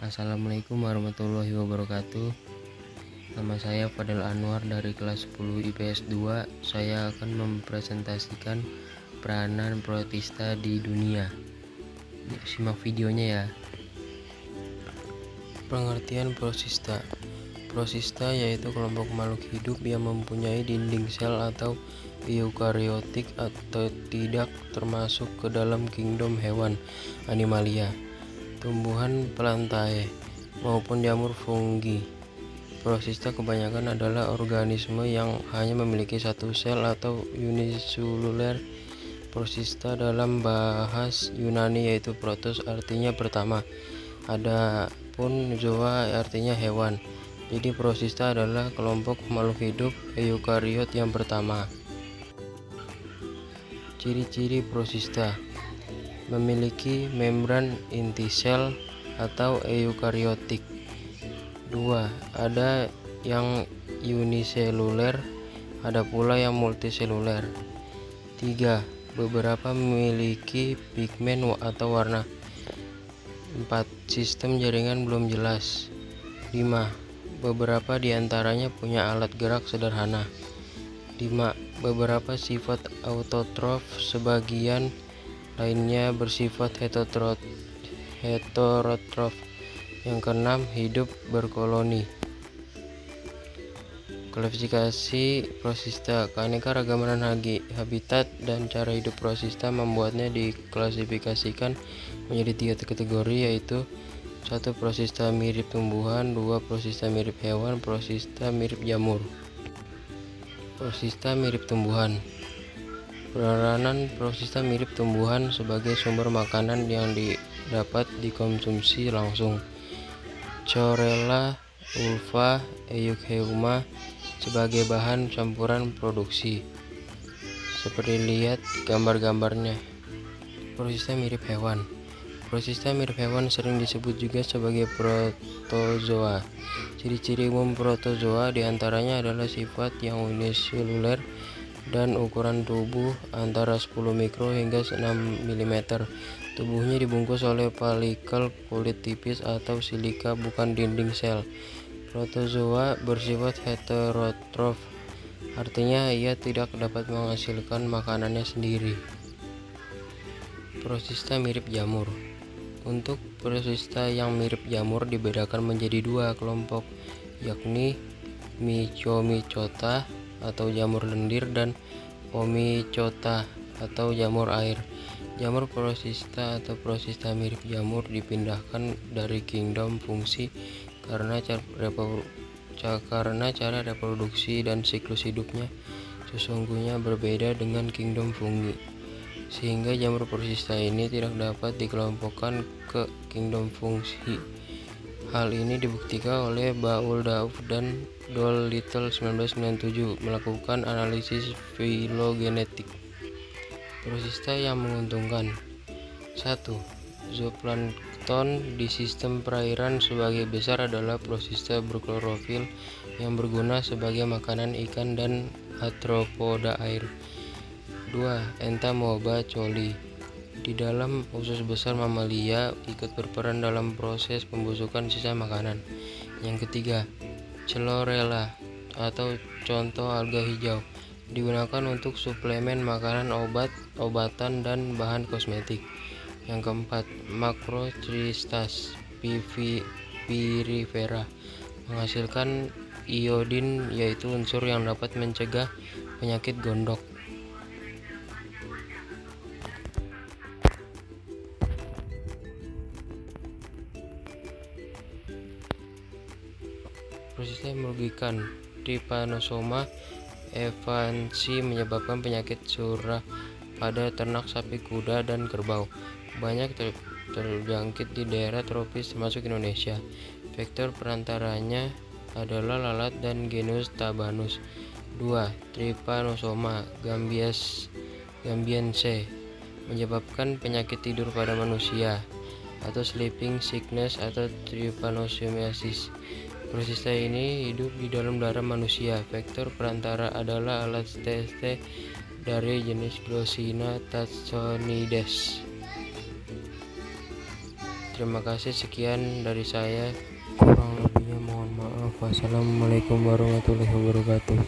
Assalamualaikum warahmatullahi wabarakatuh. Nama saya Fadel Anwar dari kelas 10 IPS 2. Saya akan mempresentasikan peranan protista di dunia. Simak videonya ya. Pengertian protista. Protista yaitu kelompok makhluk hidup yang mempunyai dinding sel atau eukariotik atau tidak termasuk ke dalam kingdom hewan animalia, tumbuhan pelantae, maupun jamur fungi. Protista kebanyakan adalah organisme yang hanya memiliki satu sel atau uniseluler. Protista dalam bahasa Yunani yaitu protos artinya pertama, adapun zoa artinya hewan. Jadi protista adalah kelompok makhluk hidup eukariot yang pertama. Ciri-ciri protista: memiliki membran inti sel atau eukariotik. 2. Ada yang uniseluler, ada pula yang multiseluler. 3. Beberapa memiliki pigmen atau warna. 4. Sistem jaringan belum jelas. 5. Beberapa diantaranya punya alat gerak sederhana. 5. Beberapa sifat autotrof, sebagian lainnya bersifat heterotrof. Yang keenam, hidup berkoloni. Klasifikasi protista. Keanekaragaman habitat dan cara hidup protista membuatnya diklasifikasikan menjadi 3 kategori, yaitu 1. Protista mirip tumbuhan. 2. Protista mirip hewan. Protista mirip jamur. Protista mirip tumbuhan. Peranan protista mirip tumbuhan sebagai sumber makanan yang dapat dikonsumsi langsung. Chlorella, ulva, eukheuma sebagai bahan campuran produksi. Seperti lihat gambar-gambarnya. Protista mirip hewan. Protista mirip hewan sering disebut juga sebagai protozoa. Ciri-ciri umum protozoa diantaranya adalah sifat yang uniseluler dan ukuran tubuh antara 10 mikro hingga 6 mm. Tubuhnya dibungkus oleh palikel kulit tipis atau silika, bukan dinding sel. Protozoa bersifat heterotrof, artinya ia tidak dapat menghasilkan makanannya sendiri. Protista mirip jamur. Untuk protista yang mirip jamur dibedakan menjadi 2 kelompok, yakni Mycomycota atau jamur lendir dan Omycota atau jamur air. Jamur protista atau protista mirip jamur dipindahkan dari kingdom fungsi karena cara reproduksi dan siklus hidupnya sesungguhnya berbeda dengan kingdom fungi, sehingga jamur protista ini tidak dapat dikelompokkan ke kingdom fungsi. Hal ini dibuktikan oleh Baul Dauf dan Dolittle 1997 melakukan analisis filogenetik. Protista yang menguntungkan. 1. Zooplankton di sistem perairan sebagai besar adalah protista berklorofil yang berguna sebagai makanan ikan dan arthropoda air. 2. Entamoeba coli di dalam usus besar mamalia ikut berperan dalam proses pembusukan sisa makanan. Yang ketiga, Chlorella atau contoh alga hijau digunakan untuk suplemen makanan, obat-obatan, dan bahan kosmetik. Yang keempat, Macrocystis pyrifera menghasilkan iodin, yaitu unsur yang dapat mencegah penyakit gondok. Protista yang merugikan. Trypanosoma evansi menyebabkan penyakit surah pada ternak sapi, kuda, dan kerbau. Banyak terjangkit di daerah tropis termasuk Indonesia. Vektor perantaranya adalah lalat dan genus Tabanus. 2. Trypanosoma gambiense menyebabkan penyakit tidur pada manusia atau sleeping sickness atau trypanosomiasis. Protista ini hidup di dalam darah manusia. Vektor perantara adalah alat TST dari jenis Glossina taxonides. Terima kasih, sekian dari saya. Kurang lebihnya mohon maaf. Wassalamualaikum warahmatullahi wabarakatuh.